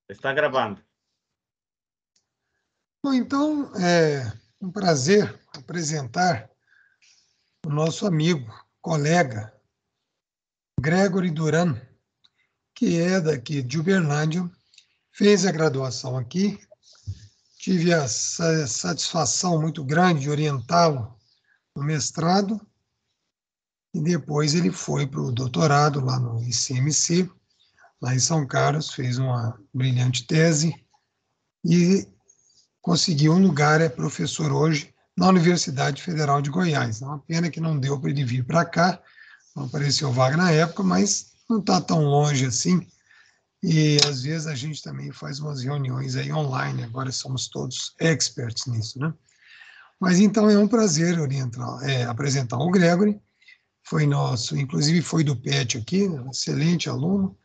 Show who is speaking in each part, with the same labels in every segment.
Speaker 1: Está gravando.
Speaker 2: Bom, então, é um prazer apresentar o nosso amigo, colega, Gregory Duran, que é daqui de Uberlândia, fez a graduação aqui, tive a satisfação muito grande de orientá-lo no mestrado, e depois ele foi para o doutorado lá no ICMC, lá em São Carlos, fez uma brilhante tese e conseguiu um lugar, é professor hoje na Universidade Federal de Goiás. É uma pena que não deu para ele vir para cá, não apareceu vaga na época, mas não está tão longe assim. E às vezes a gente também faz umas reuniões aí online, agora somos todos experts nisso, né? Mas então é um prazer apresentar o Gregory, foi nosso, inclusive foi do PET aqui, um excelente aluno,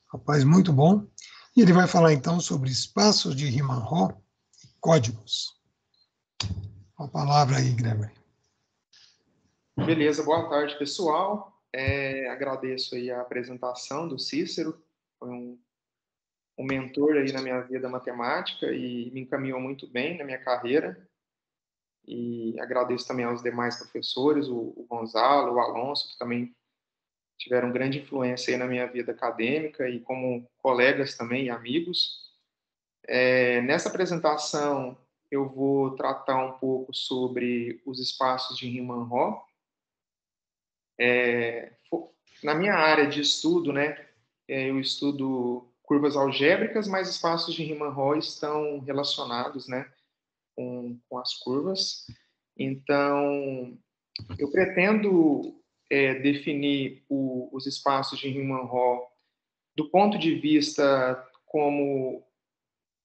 Speaker 2: rapaz muito bom, e ele vai falar então sobre espaços de Riemann-Roch e códigos. A palavra aí, Gregory.
Speaker 3: Beleza, boa tarde, pessoal. Agradeço aí a apresentação do Cícero, foi um mentor aí na minha vida matemática e me encaminhou muito bem na minha carreira. E agradeço também aos demais professores, o Gonzalo, o Alonso, que também tiveram grande influência aí na minha vida acadêmica e como colegas também e amigos. Nessa apresentação, eu vou tratar um pouco sobre os espaços de Riemann-Roch. Na minha área de estudo, né, eu estudo curvas algébricas, mas espaços de Riemann-Roch estão relacionados, né, com as curvas. Então, eu pretendo definir os espaços de Riemann-Roch do ponto de vista como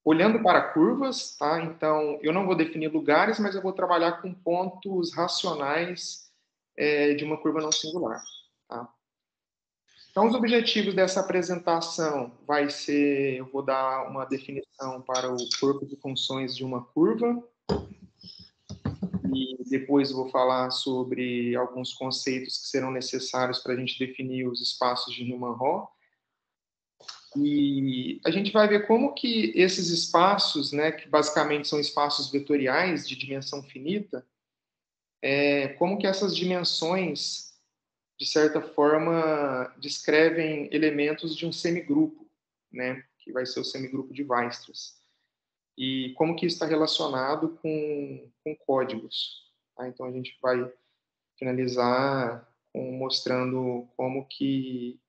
Speaker 3: olhando para curvas, tá? Então, eu não vou definir lugares, mas eu vou trabalhar com pontos racionais de uma curva não singular, tá? Então, os objetivos dessa apresentação vai ser, eu vou dar uma definição para o corpo de funções de uma curva, e depois eu vou falar sobre alguns conceitos que serão necessários para a gente definir os espaços de Riemann-Roch. E a gente vai ver como que esses espaços, né, que basicamente são espaços vetoriais de dimensão finita, como que essas dimensões, de certa forma, descrevem elementos de um semigrupo, né, que vai ser o semigrupo de Weierstrass. E como que isso está relacionado com códigos. Tá? Então, a gente vai finalizar mostrando como que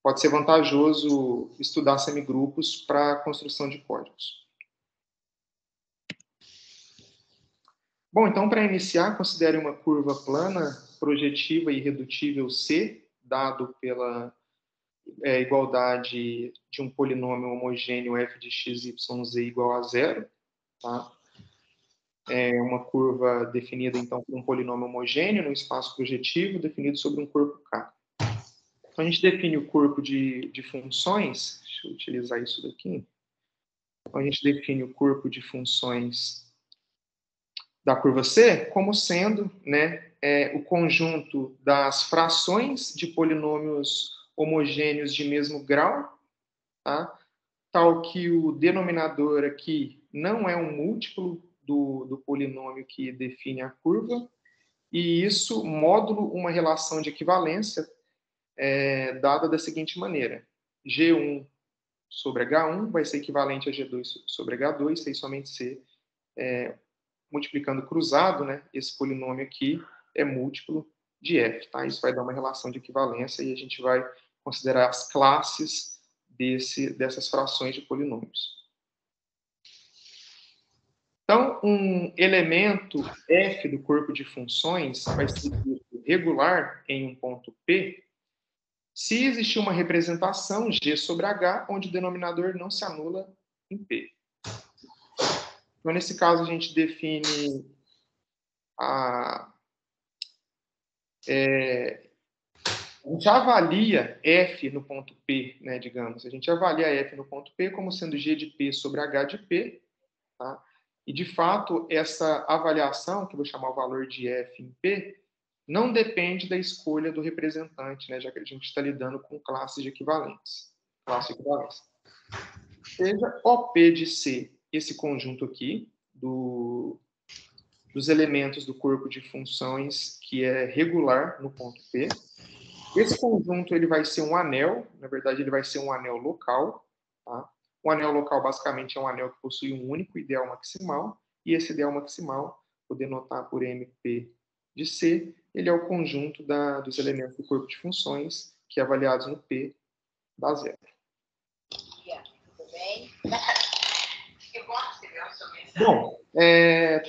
Speaker 3: pode ser vantajoso estudar semigrupos para a construção de códigos. Bom, então, para iniciar, considere uma curva plana, projetiva e irredutível C, dado pela igualdade de um polinômio homogêneo f de x, y, z igual a zero. Tá? É uma curva definida, então, por um polinômio homogêneo no espaço projetivo, definido sobre um corpo K. Então, a gente define o corpo de funções. Deixa eu utilizar isso daqui. Então, a gente define o corpo de funções da curva C como sendo, né, o conjunto das frações de polinômios homogêneos de mesmo grau, tá? Tal que o denominador aqui não é um múltiplo do polinômio que define a curva, e isso módulo uma relação de equivalência dada da seguinte maneira: G1 sobre H1 vai ser equivalente a G2 sobre H2, se somente C, multiplicando cruzado, né, esse polinômio aqui é múltiplo de f. Tá? Isso vai dar uma relação de equivalência e a gente vai considerar as classes dessas frações de polinômios. Então, um elemento f do corpo de funções vai ser regular em um ponto P se existir uma representação G sobre H, onde o denominador não se anula em P. Então, nesse caso, a gente define a gente avalia f no ponto P, né, digamos. A gente avalia f no ponto P como sendo G de P sobre H de P. Tá? E, de fato, essa avaliação, que eu vou chamar o valor de f em P, não depende da escolha do representante, né, já que a gente está lidando com classes de equivalência. Classe de equivalência. seja OP de C, esse conjunto aqui, dos elementos do corpo de funções que é regular no ponto P. Esse conjunto ele vai ser um anel, na verdade ele vai ser um anel local. Tá? Um anel local basicamente é um anel que possui um único ideal maximal, e esse ideal maximal, vou denotar por MP de C, ele é o conjunto dos elementos do corpo de funções, que é avaliados no P da zero. Bom,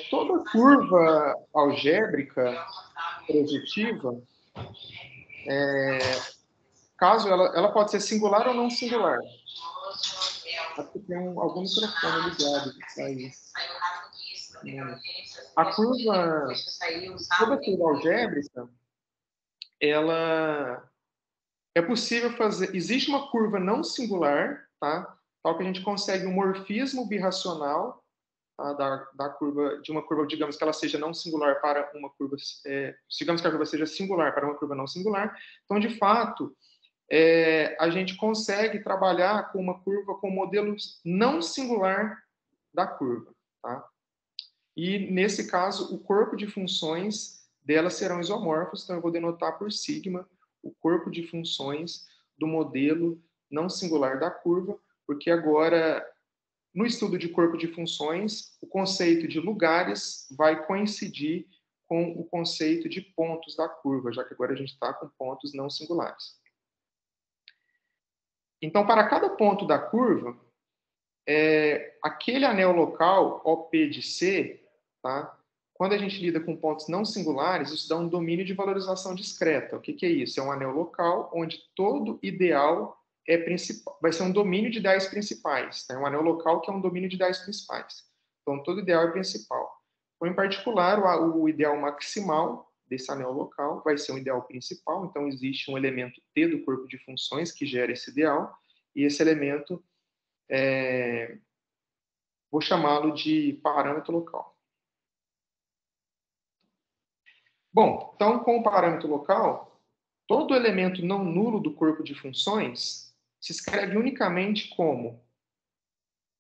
Speaker 3: toda curva algébrica projetiva, caso ela pode ser singular ou não singular. Acho que tem algum microfone ligado aí. A curva, toda curva algébrica, ela é possível fazer. Existe uma curva não singular, tá? Tal que a gente consegue um morfismo birracional, tá? da curva, de uma curva, digamos que ela seja não singular para uma curva, digamos que a curva seja singular para uma curva não singular. Então, de fato, a gente consegue trabalhar com uma curva com modelo não singular da curva, tá? E, nesse caso, o corpo de funções dela serão isomorfos, então eu vou denotar por sigma o corpo de funções do modelo não singular da curva, porque agora, no estudo de corpo de funções, o conceito de lugares vai coincidir com o conceito de pontos da curva, já que agora a gente está com pontos não singulares. Então, para cada ponto da curva, aquele anel local, OP de C, tá? Quando a gente lida com pontos não singulares, isso dá um domínio de valorização discreta. O que é isso? É um anel local onde todo ideal vai ser um domínio de ideais principais. Tá? É um anel local que é um domínio de ideais principais. Então, todo ideal é principal. Então, em particular, o ideal maximal desse anel local vai ser um ideal principal. Então, existe um elemento T do corpo de funções que gera esse ideal, e esse elemento vou chamá-lo de parâmetro local. Bom, então, com o parâmetro local, todo elemento não nulo do corpo de funções se escreve unicamente como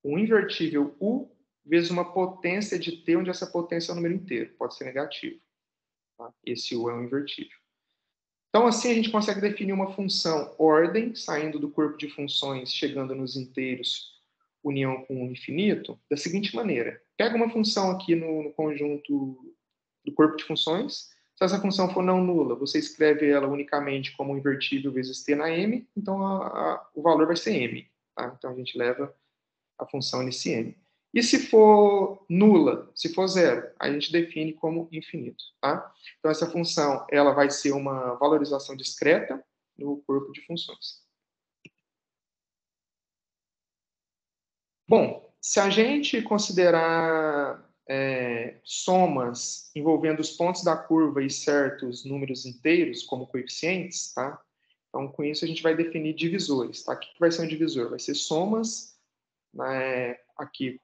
Speaker 3: um invertível U vezes uma potência de T, onde essa potência é um número inteiro, pode ser negativo. Tá? Esse U é um invertível. Então, assim, a gente consegue definir uma função ordem, saindo do corpo de funções, chegando nos inteiros, união com o infinito, da seguinte maneira. Pega uma função aqui no conjunto do corpo de funções. Se essa função for não nula, você escreve ela unicamente como invertível vezes t na m, então o valor vai ser m. Tá? Então, a gente leva a função nesse m. E se for nula, se for zero, a gente define como infinito. Tá? Então, essa função ela vai ser uma valorização discreta no corpo de funções. Bom, se a gente considerar somas envolvendo os pontos da curva e certos números inteiros como coeficientes, tá? Então, com isso, a gente vai definir divisores. Tá? O que vai ser um divisor? Vai ser somas, né, aqui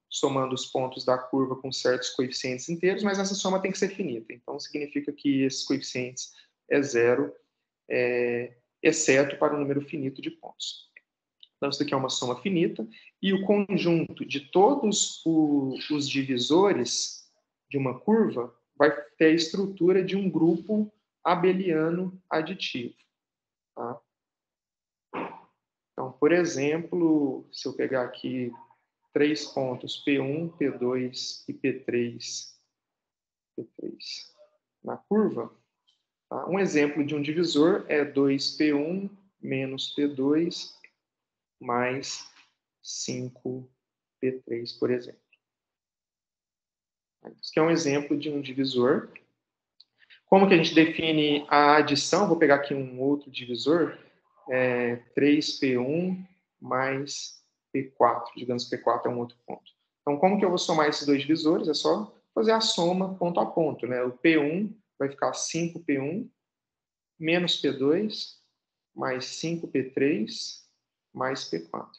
Speaker 3: somando os pontos da curva com certos coeficientes inteiros, mas essa soma tem que ser finita. Então, significa que esses coeficientes é zero, exceto para o número finito de pontos. Então, isso aqui é uma soma finita, e o conjunto de todos os divisores de uma curva vai ter a estrutura de um grupo abeliano aditivo. Tá? Então, por exemplo, se eu pegar aqui 3 pontos, P1, P2 e P3 na curva, tá? Um exemplo de um divisor é 2P1 menos P2 mais 5P3, por exemplo. Isso aqui é um exemplo de um divisor. Como que a gente define a adição? Vou pegar aqui um outro divisor. 3P1 mais P4. Digamos que P4 é um outro ponto. Então, como que eu vou somar esses dois divisores? É só fazer a soma ponto a ponto. Né? O P1 vai ficar 5P1 menos P2 mais 5P3 mais P4.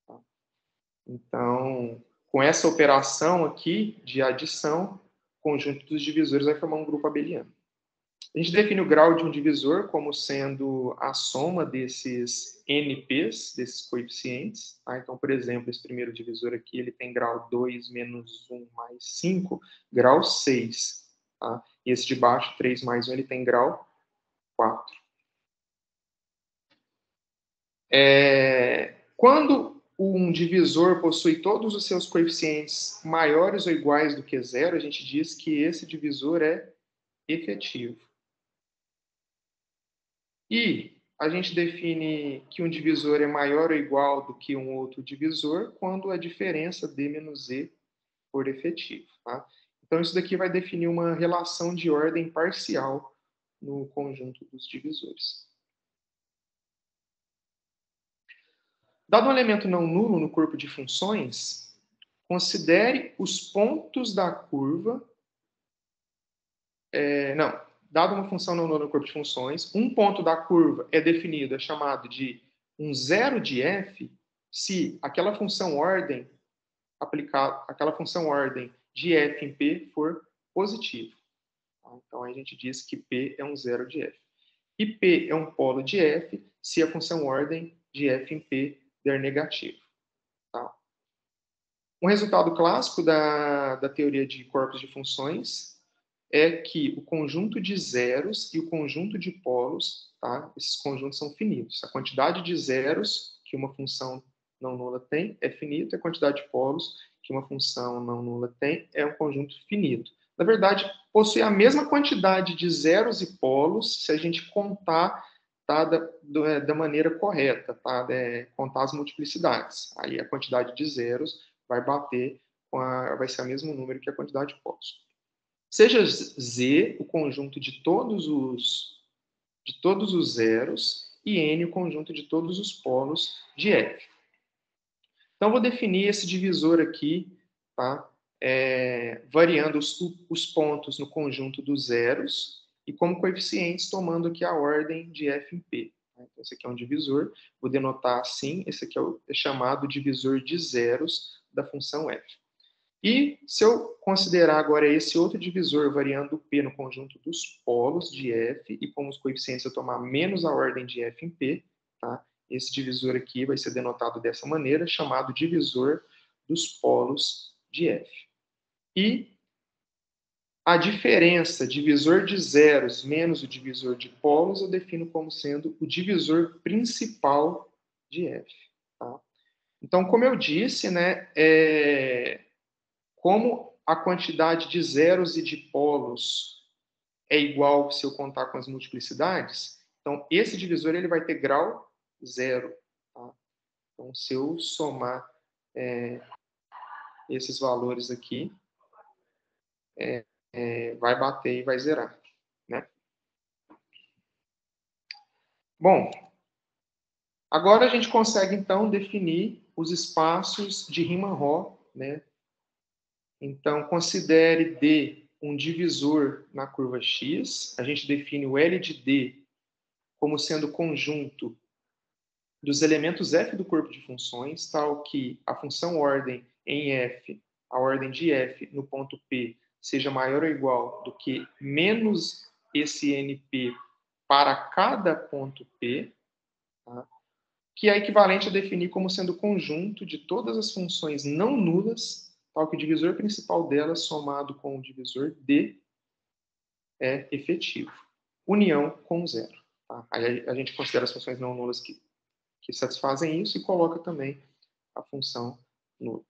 Speaker 3: Tá? Então, com essa operação aqui de adição, o conjunto dos divisores vai formar um grupo abeliano. A gente define o grau de um divisor como sendo a soma desses NPs, desses coeficientes. Tá? Então, por exemplo, esse primeiro divisor aqui, ele tem grau 2 menos 1 mais 5, grau 6. Tá? E esse de baixo, 3 mais 1, ele tem grau 4. Quando um divisor possui todos os seus coeficientes maiores ou iguais do que zero, a gente diz que esse divisor é efetivo. E a gente define que um divisor é maior ou igual do que um outro divisor quando a diferença D menos E for efetivo. Tá? Então, isso daqui vai definir uma relação de ordem parcial no conjunto dos divisores. Dado um elemento não nulo no corpo de funções, considere os pontos da curva... Dado uma função não nula no corpo de funções, um ponto da curva é definido, é chamado de um zero de f, se aquela função ordem de f em p for positivo. Então, a gente diz que p é um zero de f. E p é um polo de f se a função ordem de f em p der negativo. Tá? Um resultado clássico da teoria de corpos de funções é que o conjunto de zeros e o conjunto de polos, tá? Esses conjuntos são finitos. A quantidade de zeros que uma função não nula tem é finita, a quantidade de polos que uma função não nula tem é um conjunto finito. Na verdade, possui a mesma quantidade de zeros e polos se a gente contar, tá, da maneira correta, tá? Contar as multiplicidades. Aí a quantidade de zeros vai bater vai ser o mesmo número que a quantidade de polos. Seja Z o conjunto de todos os zeros e N o conjunto de todos os polos de F. Então, vou definir esse divisor aqui, tá? Variando os pontos no conjunto dos zeros e como coeficientes, tomando aqui a ordem de F em P. Então, esse aqui é um divisor, vou denotar assim, esse aqui é chamado divisor de zeros da função F. E se eu considerar agora esse outro divisor variando P no conjunto dos polos de F, e como os coeficientes eu tomar menos a ordem de F em P, tá? Esse divisor aqui vai ser denotado dessa maneira, chamado divisor dos polos de F. E a diferença, divisor de zeros menos o divisor de polos, eu defino como sendo o divisor principal de F. Tá? Então, como eu disse, né, como a quantidade de zeros e de polos é igual se eu contar com as multiplicidades, então esse divisor ele vai ter grau zero. Tá? Então, se eu somar esses valores aqui, vai bater e vai zerar. Né? Bom, agora a gente consegue, então, definir os espaços de Riemann-Roch. Né? Então, considere D um divisor na curva X. A gente define o L de D como sendo conjunto dos elementos f do corpo de funções, tal que a função ordem em f, a ordem de f no ponto P, seja maior ou igual do que menos esse np para cada ponto P, tá? Que é equivalente a definir como sendo o conjunto de todas as funções não nulas, tal que o divisor principal delas somado com o divisor D é efetivo. União com zero. Tá? Aí a gente considera as funções não nulas que satisfazem isso e coloca também a função nula.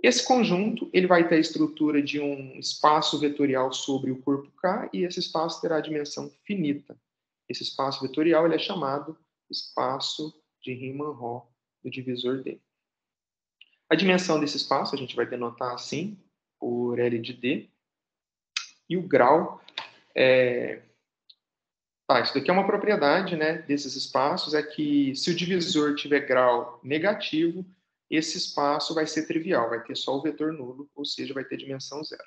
Speaker 3: Esse conjunto ele vai ter a estrutura de um espaço vetorial sobre o corpo K e esse espaço terá a dimensão finita. Esse espaço vetorial ele é chamado espaço de Riemann-Roch do divisor D. A dimensão desse espaço a gente vai denotar assim, por L de D, e o grau isso daqui é uma propriedade, né, desses espaços, é que se o divisor tiver grau negativo, esse espaço vai ser trivial, vai ter só o vetor nulo, ou seja, vai ter dimensão zero.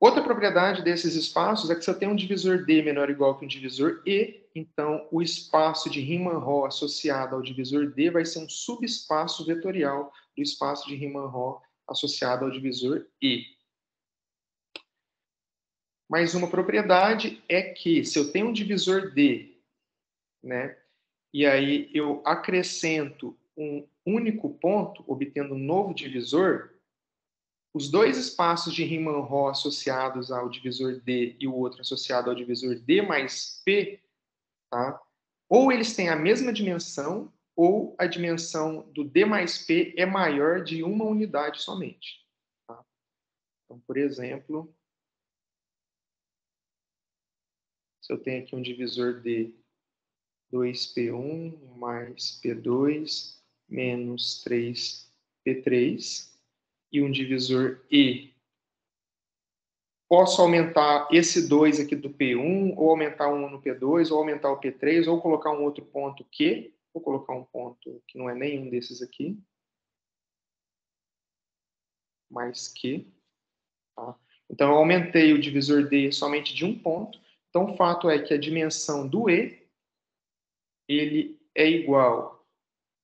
Speaker 3: Outra propriedade desses espaços é que se eu tenho um divisor D menor ou igual que um divisor E, então o espaço de Riemann-Roch associado ao divisor D vai ser um subespaço vetorial do espaço de Riemann-Roch associado ao divisor E. Mais uma propriedade é que, se eu tenho um divisor D, né, e aí eu acrescento um único ponto, obtendo um novo divisor, os dois espaços de Riemann-Roch associados ao divisor D e o outro associado ao divisor D mais P, tá? Ou eles têm a mesma dimensão, ou a dimensão do D mais P é maior de uma unidade somente. Tá? Então, por exemplo, se eu tenho aqui um divisor D 2P1 mais P2 menos 3P3 e um divisor E, posso aumentar esse 2 aqui do P1, ou aumentar um no P2, ou aumentar o P3, ou colocar um outro ponto Q, vou colocar um ponto que não é nenhum desses aqui, mais Q. Tá? Então, eu aumentei o divisor D somente de um ponto. Então, o fato é que a dimensão do E ele é igual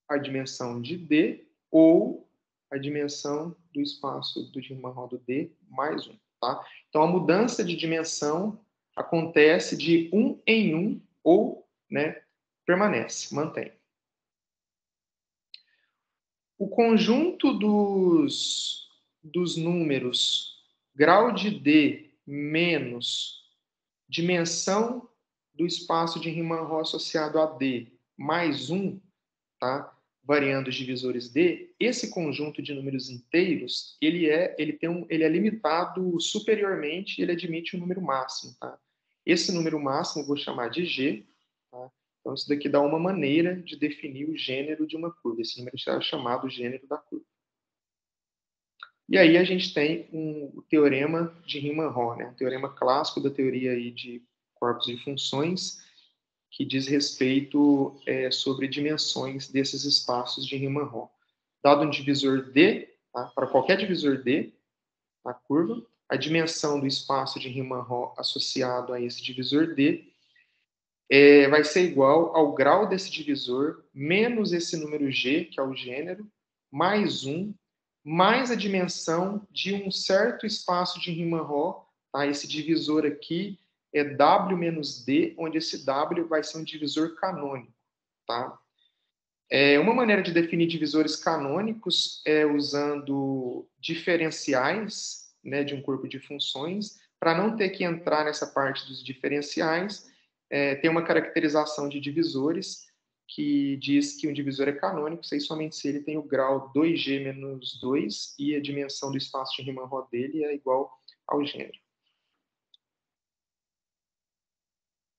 Speaker 3: à dimensão de D ou a dimensão do espaço do Riemann-Roch do D mais 1. Tá? Então, a mudança de dimensão acontece de um em um ou, né, permanece, mantém. O conjunto dos números grau de D menos dimensão do espaço de Riemann-Roch associado a D mais 1, tá? Variando os divisores D, esse conjunto de números inteiros, ele é limitado superiormente, ele admite um número máximo, tá? Esse número máximo eu vou chamar de G, tá? Então isso daqui dá uma maneira de definir o gênero de uma curva. Esse número será chamado gênero da curva. E aí a gente tem o teorema de Riemann-Roch, né? Um teorema clássico da teoria aí de corpos de funções, que diz respeito sobre dimensões desses espaços de Riemann-Roch. Dado um divisor D, tá? Para qualquer divisor D na curva, a dimensão do espaço de Riemann-Roch associado a esse divisor D vai ser igual ao grau desse divisor menos esse número G, que é o gênero, mais 1, mais a dimensão de um certo espaço de Riemann-Roch, tá? Esse divisor aqui é W menos D, onde esse W vai ser um divisor canônico. Tá? Uma maneira de definir divisores canônicos é usando diferenciais, né, de um corpo de funções, para não ter que entrar nessa parte dos diferenciais. Tem uma caracterização de divisores que diz que um divisor é canônico se e somente se ele tem o grau 2G menos 2 e a dimensão do espaço de Riemann-Roch dele é igual ao gênero.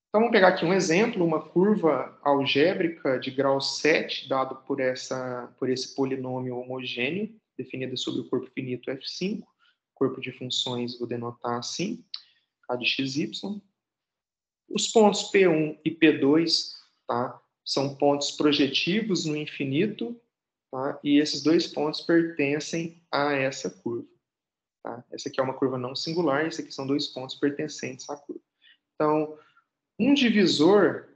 Speaker 3: Então, vamos pegar aqui um exemplo, uma curva algébrica de grau 7, dado por esse polinômio homogêneo, definida sobre o corpo finito F5, corpo de funções, vou denotar assim, A de xy. Os pontos P1 e P2, tá, são pontos projetivos no infinito, tá, e esses dois pontos pertencem a essa curva. Tá? Essa aqui é uma curva não singular, esse aqui são dois pontos pertencentes à curva. Então, um divisor,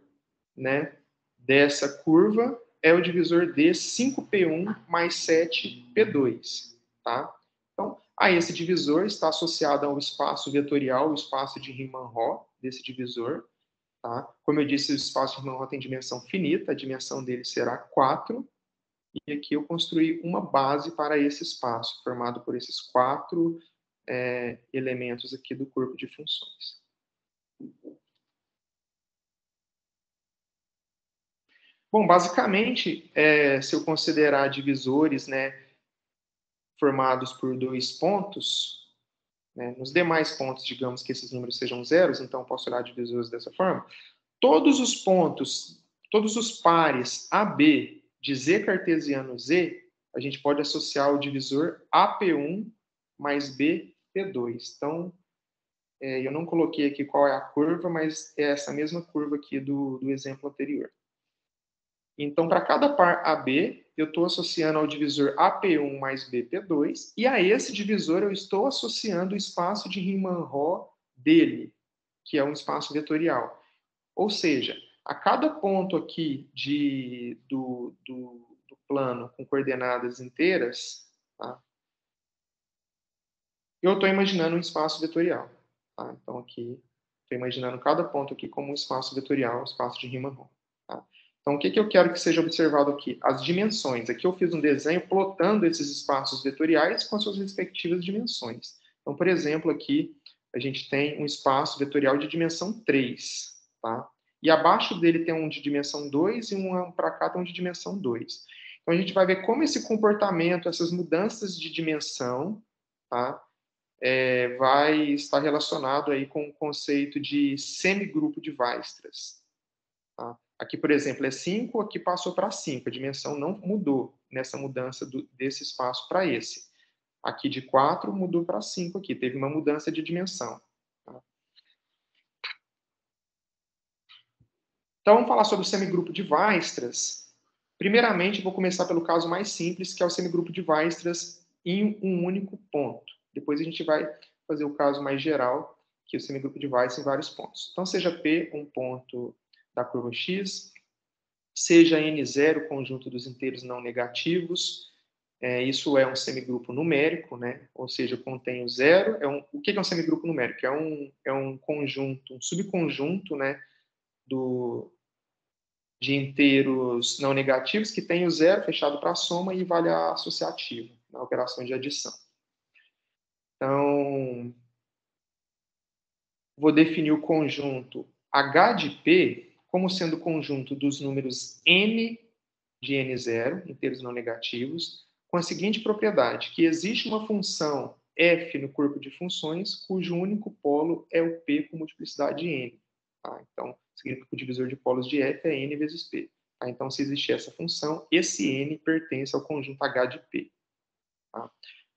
Speaker 3: né, dessa curva é o divisor D 5P1 mais 7P2. Tá? Então, a esse divisor está associado ao espaço vetorial, o espaço de Riemann-Roch desse divisor. Tá? Como eu disse, o espaço de Riemann-Roch tem dimensão finita, a dimensão dele será 4. E aqui eu construí uma base para esse espaço, formado por esses 4 elementos aqui do corpo de funções. Bom, basicamente, se eu considerar divisores, né, formados por dois pontos, né, nos demais pontos, digamos que esses números sejam zeros, então posso olhar divisores dessa forma, todos os pontos, todos os pares AB de Z cartesiano Z, a gente pode associar o divisor AP1 mais BP2. Então, eu não coloquei aqui qual é a curva, mas é essa mesma curva aqui do exemplo anterior. Então, para cada par AB, eu estou associando ao divisor AP1 mais BP2, e a esse divisor eu estou associando o espaço de Riemann-Roch dele, que é um espaço vetorial. Ou seja, a cada ponto aqui do plano com coordenadas inteiras, tá? eu estou imaginando um espaço vetorial. Tá? Então, aqui, estou imaginando cada ponto aqui como um espaço vetorial, um espaço de Riemann-Roch. Tá? Então, o que eu quero que seja observado aqui? As dimensões. Aqui eu fiz um desenho plotando esses espaços vetoriais com as suas respectivas dimensões. Então, por exemplo, aqui a gente tem um espaço vetorial de dimensão 3. Tá? E abaixo dele tem um de dimensão 2 e um para cá tem um de dimensão 2. Então, a gente vai ver como esse comportamento, essas mudanças de dimensão, tá? Vai estar relacionado aí com o conceito de semigrupo de Weierstrass. Tá? Aqui, por exemplo, é 5, aqui passou para 5. A dimensão não mudou nessa mudança desse espaço para esse. Aqui de 4 mudou para 5 aqui, teve uma mudança de dimensão. Tá? Então, vamos falar sobre o semigrupo de Weierstrass. Primeiramente, vou começar pelo caso mais simples, que é o semigrupo de Weierstrass em um único ponto. Depois a gente vai fazer o caso mais geral, que é o semigrupo de Weierstrass em vários pontos. Então, seja P um ponto da curva X, seja N0 o conjunto dos inteiros não negativos, isso é um semigrupo numérico, né? Ou seja, contém o zero. O que é um semigrupo numérico? É um conjunto, um subconjunto, né, de inteiros não negativos que tem o zero fechado para a soma e vale a associativa na operação de adição. Então, vou definir o conjunto H de P como sendo o conjunto dos números n de n0, inteiros não negativos, com a seguinte propriedade, que existe uma função f no corpo de funções cujo único polo é o p com multiplicidade n. Tá? Então, significa que o divisor de polos de f é n vezes p. Tá? Então, se existir essa função, esse n pertence ao conjunto H de P. Tá?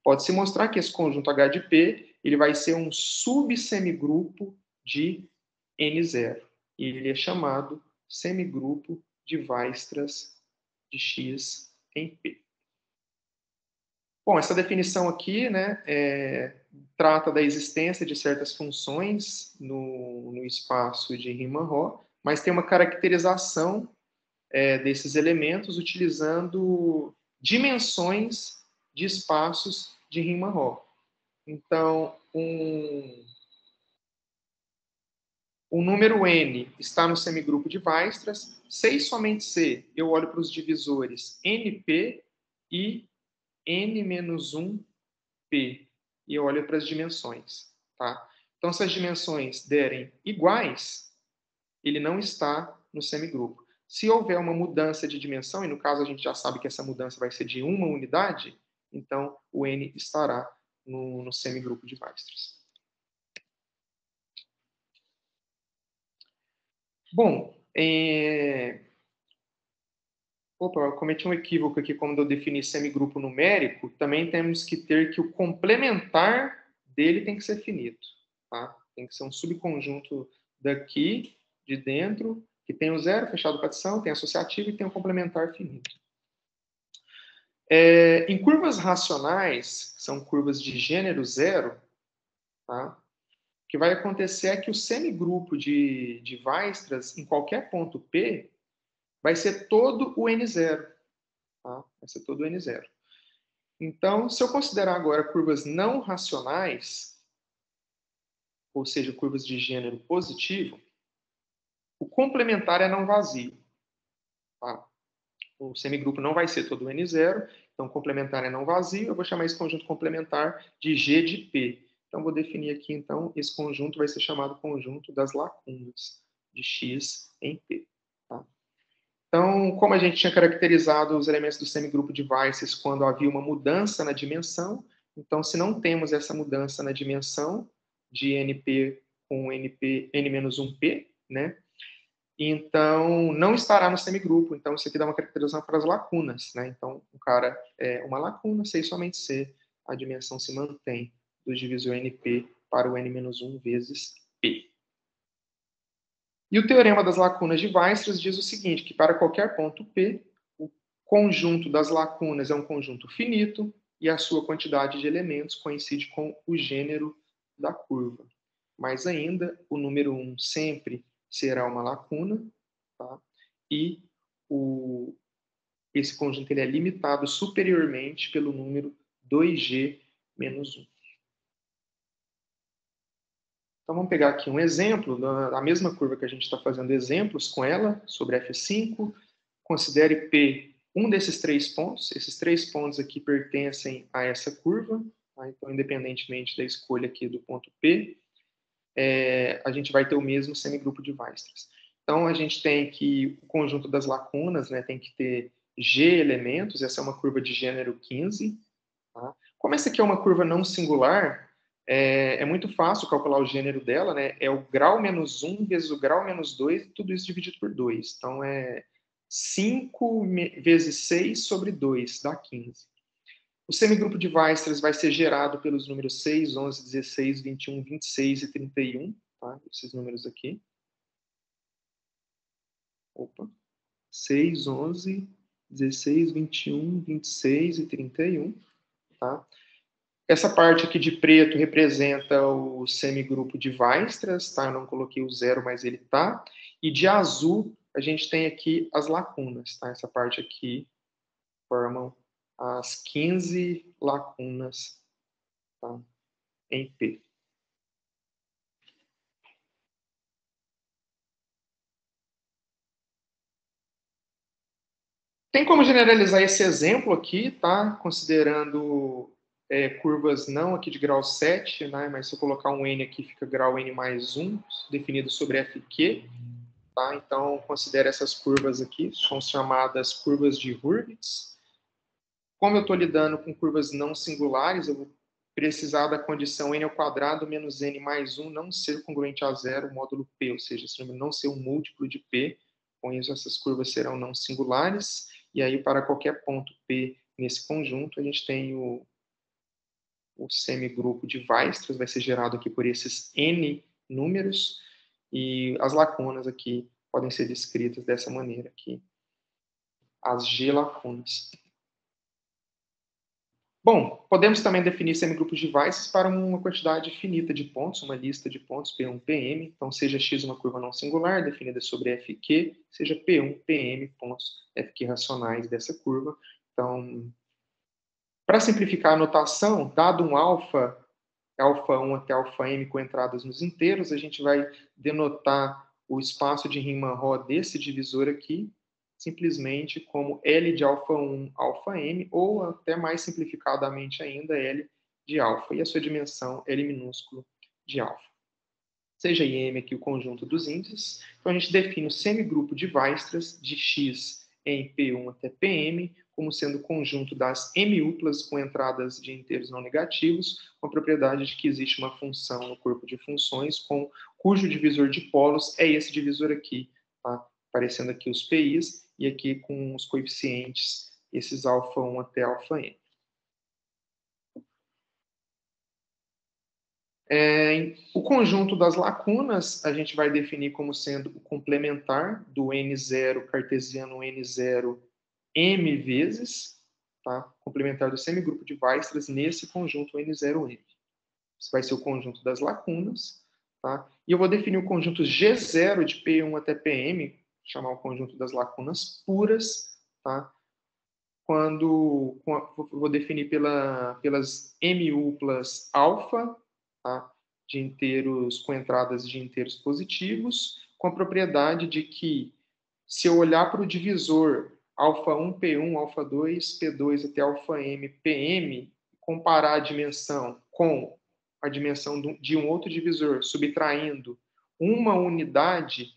Speaker 3: Pode-se mostrar que esse conjunto H de P ele vai ser um subsemigrupo de N0. E ele é chamado semigrupo de Weierstrass de X em P. Bom, essa definição aqui, né, trata da existência de certas funções no espaço de Riemann-Roch, mas tem uma caracterização desses elementos utilizando dimensões de espaços de Riemann-Roch. Então, o número n está no semigrupo de Weierstrass. C e somente C, eu olho para os divisores np e n-1p. E eu olho para as dimensões. Tá? Então, se as dimensões derem iguais, ele não está no semigrupo. Se houver uma mudança de dimensão, e no caso a gente já sabe que essa mudança vai ser de uma unidade, então o n estará no semigrupo de Weierstrass. Bom, Opa, eu cometi um equívoco aqui quando eu defini semigrupo numérico. Também temos que ter que o complementar dele tem que ser finito. Tá? Tem que ser um subconjunto daqui, de dentro, que tem o zero fechado para adição, tem associativo e tem o complementar finito. Em curvas racionais, que são curvas de gênero zero, tá? O que vai acontecer é que o semigrupo de Weierstrass, em qualquer ponto P, vai ser todo o N0. Tá? Vai ser todo o N0. Então, se eu considerar agora curvas não racionais, ou seja, curvas de gênero positivo, o complementar é não vazio. Tá? O semigrupo não vai ser todo o N0, então complementar é não vazio. Eu vou chamar esse conjunto complementar de G de P. Então, vou definir aqui, então, esse conjunto vai ser chamado conjunto das lacunas de X em P. Tá? Então, como a gente tinha caracterizado os elementos do semigrupo de Weierstrass quando havia uma mudança na dimensão, então, se não temos essa mudança na dimensão de NP com NP, N-1P, né? Então, não estará no semigrupo. Então, isso aqui dá uma caracterização para as lacunas, né? Então, o cara é uma lacuna, C e somente C, a dimensão se mantém do divisor NP para o N-1 vezes P. E o teorema das lacunas de Weierstrass diz o seguinte, que para qualquer ponto P, o conjunto das lacunas é um conjunto finito e a sua quantidade de elementos coincide com o gênero da curva. Mais ainda, o número 1 sempre será uma lacuna, tá? E esse conjunto ele é limitado superiormente pelo número 2G menos 1. Então, vamos pegar aqui um exemplo, da mesma curva que a gente está fazendo exemplos com ela, sobre F5. Considere P um desses 3 pontos. Esses 3 pontos aqui pertencem a essa curva. Tá? Então, independentemente da escolha aqui do ponto P, a gente vai ter o mesmo semigrupo de Weierstrass. Então, a gente tem que o conjunto das lacunas, né, tem que ter G elementos. Essa é uma curva de gênero 15. Tá? Como essa aqui é uma curva não singular, é muito fácil calcular o gênero dela, né? É o grau menos 1 vezes o grau menos 2, e tudo isso dividido por 2. Então, é 5 vezes 6 sobre 2, dá 15. O semigrupo de Weierstrass vai ser gerado pelos números 6, 11, 16, 21, 26 e 31. Tá? Esses números aqui. Opa. 6, 11, 16, 21, 26 e 31. Tá? Essa parte aqui de preto representa o semigrupo de Weierstrass, tá? Eu não coloquei o 0, mas ele tá. E de azul, a gente tem aqui as lacunas, tá? Essa parte aqui formam as 15 lacunas, tá? Em P. Tem como generalizar esse exemplo aqui, tá? Considerando curvas não aqui de grau 7, né? Mas se eu colocar um N aqui, fica grau N mais 1, definido sobre Fq. Tá? Então, considere essas curvas aqui, são chamadas curvas de Hurwitz. Como eu estou lidando com curvas não singulares, eu vou precisar da condição n ao quadrado menos n mais 1 não ser congruente a zero, módulo P, ou seja, esse número não ser um múltiplo de P. Com isso, essas curvas serão não singulares. E aí, para qualquer ponto P nesse conjunto, a gente tem o semigrupo de Weierstrass, vai ser gerado aqui por esses n números, e as lacunas aqui podem ser descritas dessa maneira aqui, as G lacunas. Bom, podemos também definir semigrupos de Weierstrass para uma quantidade finita de pontos, uma lista de pontos P1, PM. Então, seja X uma curva não singular, definida sobre Fq, seja P1, PM, pontos Fq racionais dessa curva. Então, para simplificar a notação, dado um alfa 1 até αm com entradas nos inteiros, a gente vai denotar o espaço de Riemann-Roch desse divisor aqui, simplesmente como L de α1, αm, ou até mais simplificadamente ainda, L de alfa, e a sua dimensão L minúsculo de alfa. Seja M aqui o conjunto dos índices, então a gente define o semigrupo de Weierstrass de X em P1 até Pm, como sendo o conjunto das M-uplas com entradas de inteiros não negativos, com a propriedade de que existe uma função no corpo de funções cujo divisor de polos é esse divisor aqui, tá? Aparecendo aqui os PIs e aqui com os coeficientes, esses α1 até αm. O conjunto das lacunas a gente vai definir como sendo o complementar do N0 cartesiano N0 M vezes, tá? Complementar do semigrupo de Weierstrass nesse conjunto N0M. Isso vai ser o conjunto das lacunas, tá? E eu vou definir o conjunto G0 de P1 até PM, chamar o conjunto das lacunas puras, tá? Vou definir pelas M-uplas alfa, tá? De inteiros com entradas de inteiros positivos, com a propriedade de que, se eu olhar para o divisor α1, P1, α2, P2 até αm, PM, comparar a dimensão com a dimensão de um outro divisor, subtraindo uma unidade,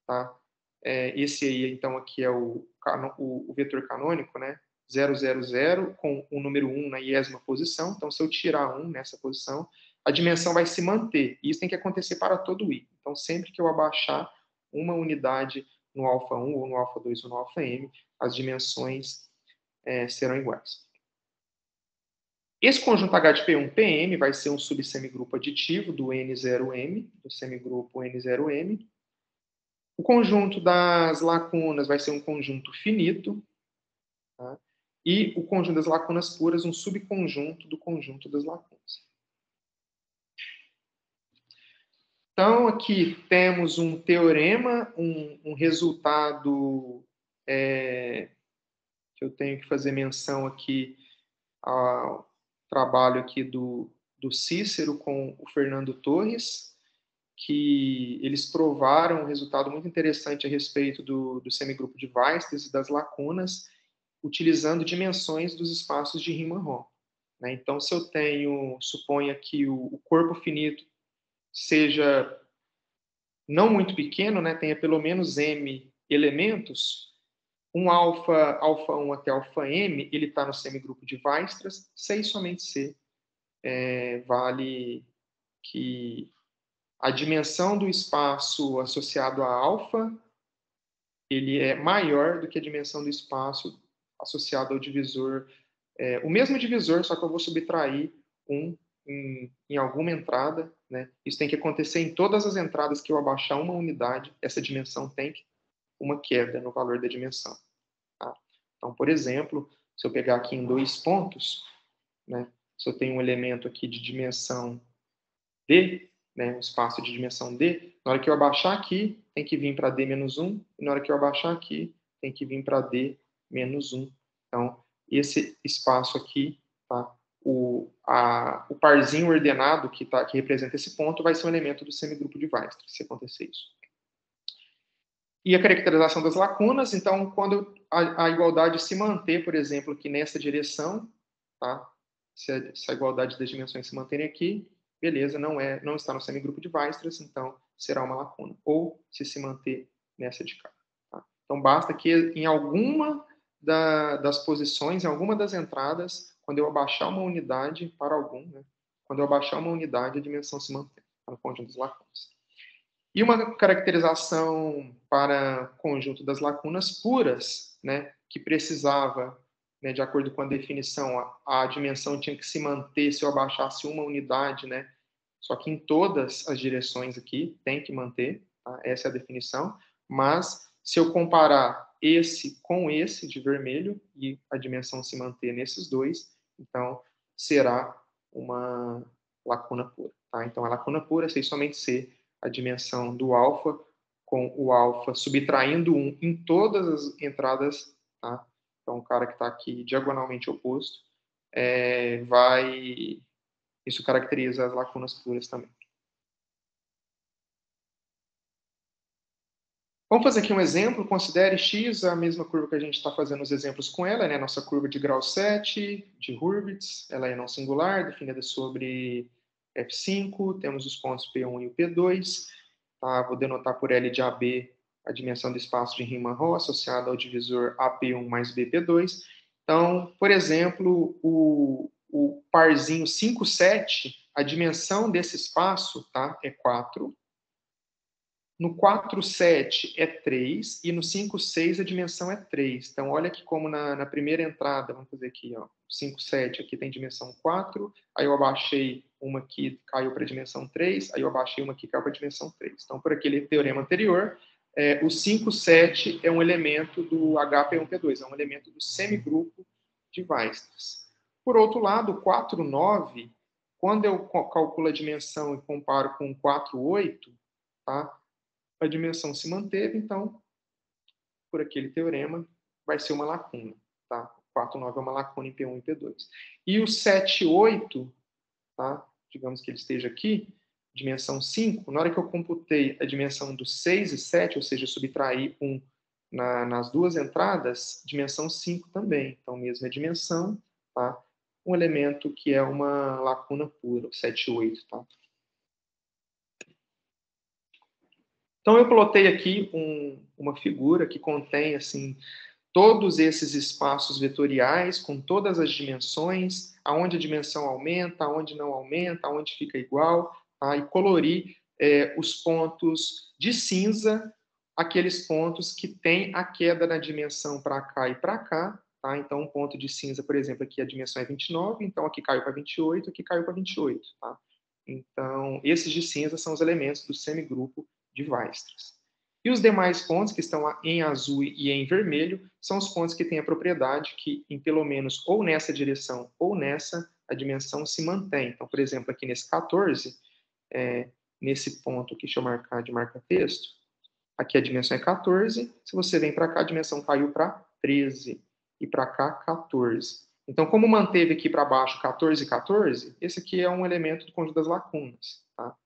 Speaker 3: tá? Esse aí, então, aqui é o vetor canônico, né? 0, 0, 0, com o número 1 na iésima posição. Então, se eu tirar 1 nessa posição, a dimensão vai se manter. E isso tem que acontecer para todo i. Então, sempre que eu abaixar uma unidade no α1, ou no α2, ou no αm, as dimensões serão iguais. Esse conjunto H de P1, PM vai ser um subsemigrupo aditivo do N0M, do semigrupo N0M. O conjunto das lacunas vai ser um conjunto finito, tá? E o conjunto das lacunas puras, um subconjunto do conjunto das lacunas. Então, aqui temos um teorema, um resultado que eu tenho que fazer menção aqui ao trabalho aqui do Cícero com o Fernando Torres. que eles provaram um resultado muito interessante a respeito do semigrupo de Weierstrass e das lacunas, utilizando dimensões dos espaços de Riemann-Roch. Né? Então, se eu suponha que o corpo finito seja não muito pequeno, né, tenha pelo menos m elementos, um alfa 1 até alfa m, ele está no semigrupo de Weierstrass, C e somente C vale que a dimensão do espaço associado a alfa ele é maior do que a dimensão do espaço associado ao divisor, o mesmo divisor, só que eu vou subtrair um em alguma entrada, né? Isso tem que acontecer em todas as entradas que eu abaixar uma unidade, essa dimensão tem uma queda no valor da dimensão. Tá? Então, por exemplo, se eu pegar aqui em 2 pontos, né? Se eu tenho um elemento aqui de dimensão D, né? Um espaço de dimensão D, na hora que eu abaixar aqui, tem que vir para D-1, e na hora que eu abaixar aqui, tem que vir para D-1. Então, esse espaço aqui, tá? O parzinho ordenado que representa esse ponto vai ser um elemento do semigrupo de Weierstrass, se acontecer isso. E a caracterização das lacunas, então, quando a igualdade se manter, por exemplo, aqui nessa direção, tá? Se a igualdade das dimensões se manterem aqui, beleza, não está no semigrupo de Weierstrass, então será uma lacuna. Ou se manter nessa de cá. Tá? Então, basta que em alguma das posições, em alguma das entradas, quando eu abaixar uma unidade para algum, né? Quando eu abaixar uma unidade, a dimensão se mantém no conjunto das lacunas. E uma caracterização para conjunto das lacunas puras, né, que precisava, né, de acordo com a definição, a dimensão tinha que se manter se eu abaixasse uma unidade, né, só que em todas as direções aqui tem que manter, tá? Essa é a definição, mas se eu comparar esse com esse de vermelho e a dimensão se manter nesses dois, então será uma lacuna pura. Tá? Então a lacuna pura é somente ser a dimensão do alfa, com o alfa subtraindo 1 em todas as entradas, tá? Então, o cara que está aqui diagonalmente oposto, isso caracteriza as lacunas puras também. Vamos fazer aqui um exemplo. Considere x a mesma curva que a gente está fazendo os exemplos com ela, né? Nossa curva de grau 7, de Hurwitz. Ela é não singular, definida sobre F5. Temos os pontos P1 e o P2. Tá? Vou denotar por L de AB a dimensão do espaço de Riemann-Roch associada ao divisor AP1 mais BP2. Então, por exemplo, o parzinho 5, 7, a dimensão desse espaço, tá, é 4. No 4, 7 é 3, e no 5, 6 a dimensão é 3. Então, olha aqui como na primeira entrada, vamos fazer aqui, ó, 5, 7, aqui tem dimensão 4, aí eu abaixei uma aqui, caiu para a dimensão 3, aí eu abaixei uma aqui, caiu para a dimensão 3. Então, por aquele teorema anterior, o 5, 7 é um elemento do HP1P2, é um elemento do semigrupo de Weierstrass. Por outro lado, o 4, 9, quando eu calculo a dimensão e comparo com o 4, 8, tá? A dimensão se manteve, então, por aquele teorema, vai ser uma lacuna. Tá? 4, 9 é uma lacuna em P1 e P2. E o 7, 8, tá? Digamos que ele esteja aqui, dimensão 5, na hora que eu computei a dimensão do 6 e 7, ou seja, subtrair 1 nas duas entradas, dimensão 5 também. Então, mesma dimensão, tá? Um elemento que é uma lacuna pura, o 7 e 8, tá? Então, eu plotei aqui uma figura que contém assim, todos esses espaços vetoriais com todas as dimensões, aonde a dimensão aumenta, aonde não aumenta, aonde fica igual, tá? E colori os pontos de cinza, aqueles pontos que têm a queda na dimensão para cá e para cá. Tá? Então, um ponto de cinza, por exemplo, aqui a dimensão é 29, então aqui caiu para 28, aqui caiu para 28. Tá? Então, esses de cinza são os elementos do semigrupo de Weierstrass. E os demais pontos, que estão em azul e em vermelho, são os pontos que têm a propriedade que, em pelo menos ou nessa direção ou nessa, a dimensão se mantém. Então, por exemplo, aqui nesse 14, nesse ponto aqui, deixa eu marcar de marca-texto, aqui a dimensão é 14, se você vem para cá, a dimensão caiu para 13, e para cá, 14. Então, como manteve aqui para baixo 14 e 14, esse aqui é um elemento do conjunto das lacunas. Tá?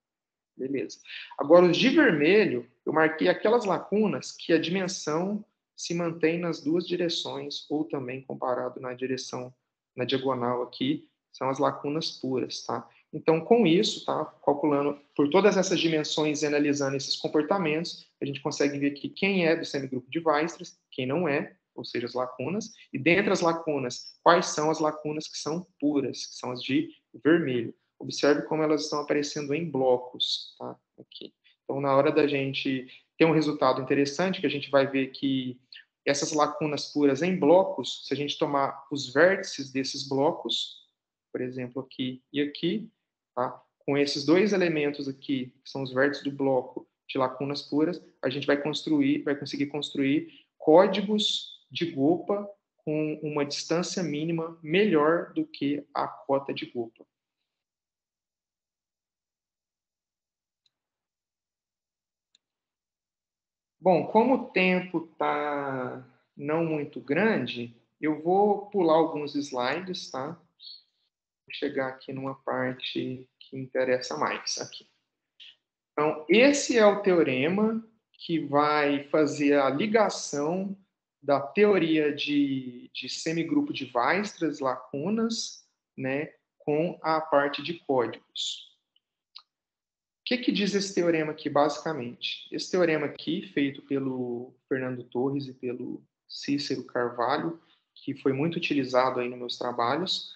Speaker 3: Beleza. Agora, os de vermelho, eu marquei aquelas lacunas que a dimensão se mantém nas duas direções, ou também comparado na direção, na diagonal aqui, são as lacunas puras, tá? Então, com isso, tá, calculando por todas essas dimensões e analisando esses comportamentos, a gente consegue ver aqui quem é do semigrupo de Weierstrass, quem não é, ou seja, as lacunas, e dentre as lacunas, quais são as lacunas que são puras, que são as de vermelho. Observe como elas estão aparecendo em blocos, tá? Aqui. Então, na hora da gente ter um resultado interessante, que a gente vai ver que essas lacunas puras em blocos, se a gente tomar os vértices desses blocos, por exemplo, aqui e aqui, tá? Com esses dois elementos aqui, que são os vértices do bloco de lacunas puras, a gente vai conseguir construir códigos de Gopa com uma distância mínima melhor do que a cota de Gopa. Bom, como o tempo está não muito grande, eu vou pular alguns slides, tá? Vou chegar aqui numa parte que interessa mais aqui. Então, esse é o teorema que vai fazer a ligação da teoria de semigrupo de Weierstrass, lacunas, né, com a parte de códigos. O que diz esse teorema aqui, basicamente? Esse teorema aqui, feito pelo Fernando Torres e pelo Cícero Carvalho, que foi muito utilizado aí nos meus trabalhos,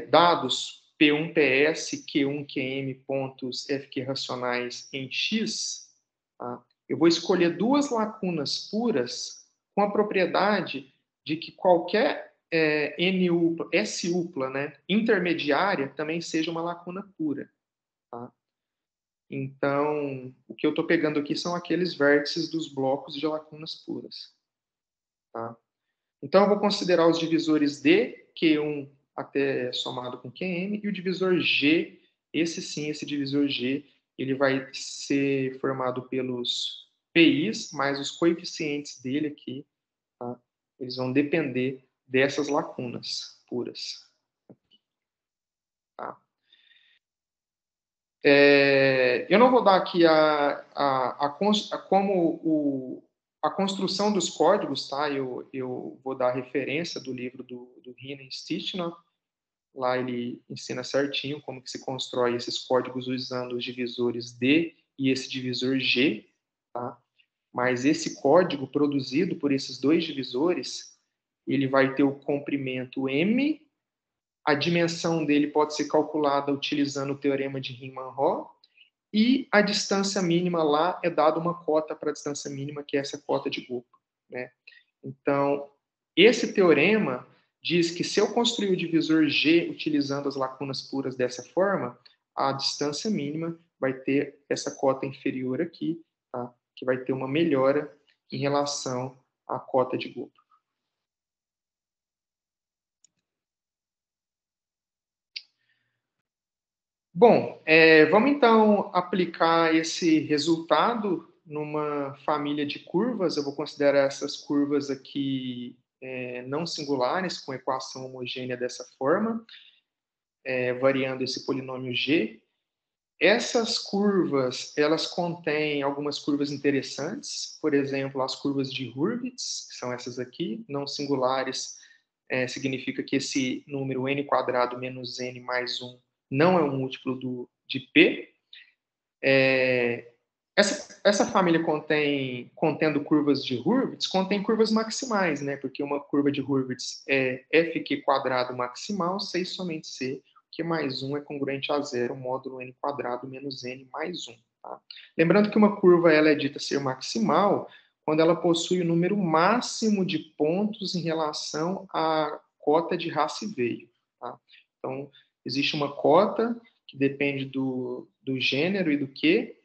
Speaker 3: dados P1, PS, Q1, QM, pontos FQ racionais em X, tá? Eu vou escolher duas lacunas puras com a propriedade de que qualquer N-upla, S-upla, né, intermediária também seja uma lacuna pura. Tá? Então, o que eu estou pegando aqui são aqueles vértices dos blocos de lacunas puras. Tá? Então, eu vou considerar os divisores D, Q1 até somado com QM, e o divisor G, esse divisor G, ele vai ser formado pelos PIs, mais os coeficientes dele aqui, tá? Eles vão depender dessas lacunas puras. Tá? Eu não vou dar aqui a construção dos códigos, tá? Eu vou dar a referência do livro do Hinen Stichnov. Lá ele ensina certinho como que se constrói esses códigos usando os divisores D e esse divisor G, tá? Mas esse código produzido por esses dois divisores, ele vai ter o comprimento M. A dimensão dele pode ser calculada utilizando o teorema de Riemann-Roch, e a distância mínima lá é dada uma cota para a distância mínima, que é essa cota de Gopa, né? Então, esse teorema diz que se eu construir o divisor G utilizando as lacunas puras dessa forma, a distância mínima vai ter essa cota inferior aqui, tá? Que vai ter uma melhora em relação à cota de Gopa. Bom, vamos então aplicar esse resultado numa família de curvas. Eu vou considerar essas curvas aqui não singulares, com equação homogênea dessa forma, variando esse polinômio G. Essas curvas, elas contêm algumas curvas interessantes, por exemplo, as curvas de Hurwitz, que são essas aqui, não singulares, significa que esse número n² menos n mais 1 não é um múltiplo de P. Essa família contendo curvas de Hurwitz, contém curvas maximais, né? Porque uma curva de Hurwitz é fq² maximal, C somente C, que mais 1 é congruente a zero, módulo n² menos n mais 1. Tá? Lembrando que uma curva ela é dita ser maximal quando ela possui o número máximo de pontos em relação à cota de Raci-Veio. Tá? Então, existe uma cota que depende do gênero e do Q,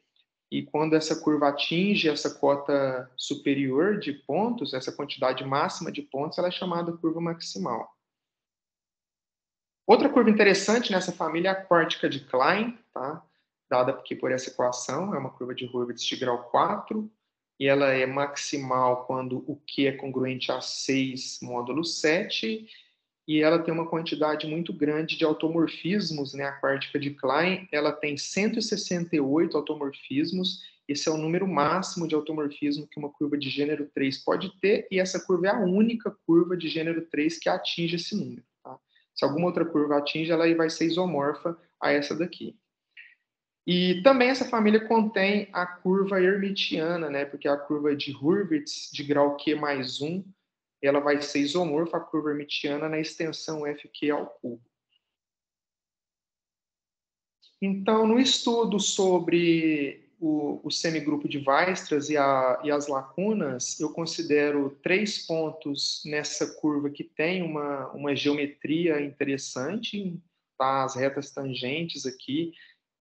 Speaker 3: e quando essa curva atinge essa cota superior de pontos, essa quantidade máxima de pontos, ela é chamada curva maximal. Outra curva interessante nessa família é a quártica de Klein, tá? Dada aqui por essa equação, é uma curva de Hurwitz de grau 4, e ela é maximal quando o Q é congruente a 6 módulo 7, e ela tem uma quantidade muito grande de automorfismos, né? A quartica de Klein, ela tem 168 automorfismos, esse é o número máximo de automorfismo que uma curva de gênero 3 pode ter, e essa curva é a única curva de gênero 3 que atinge esse número, tá? Se alguma outra curva atinge, ela vai ser isomorfa a essa daqui. E também essa família contém a curva hermitiana, né? Porque a curva de Hurwitz de grau Q mais 1, ela vai ser isomorfa à curva hermitiana na extensão FQ ao cubo. Então, no estudo sobre o semigrupo de Weierstrass e as lacunas, eu considero 3 pontos nessa curva que tem uma geometria interessante, tá? As retas tangentes aqui,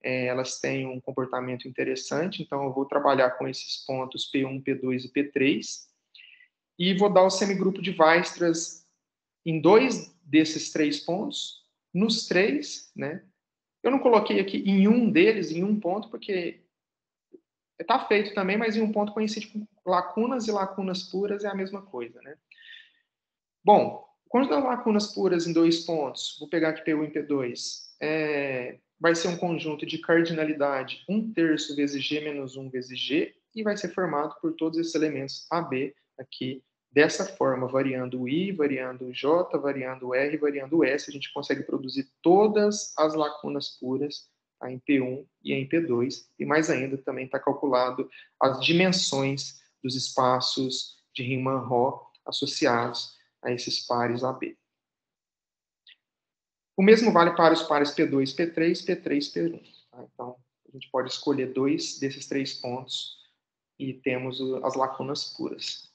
Speaker 3: elas têm um comportamento interessante, então eu vou trabalhar com esses pontos P1, P2 e P3, e vou dar o semigrupo de Weierstrass em 2 desses 3 pontos, nos 3, né? Eu não coloquei aqui em um deles, em um ponto, porque está feito também, mas em um ponto coincide com lacunas, e lacunas puras é a mesma coisa, né? Bom, quanto das lacunas puras em 2 pontos, vou pegar aqui P1 e P2, vai ser um conjunto de cardinalidade 1/3 vezes G menos 1 vezes G, e vai ser formado por todos esses elementos AB aqui, dessa forma, variando o I, variando o J, variando o R, variando o S, a gente consegue produzir todas as lacunas puras, tá, em P1 e em P2, e mais ainda também está calculado as dimensões dos espaços de Riemann-Roch associados a esses pares AB. O mesmo vale para os pares P2, P3, P3, P1. Tá? Então, a gente pode escolher 2 desses 3 pontos e temos as lacunas puras.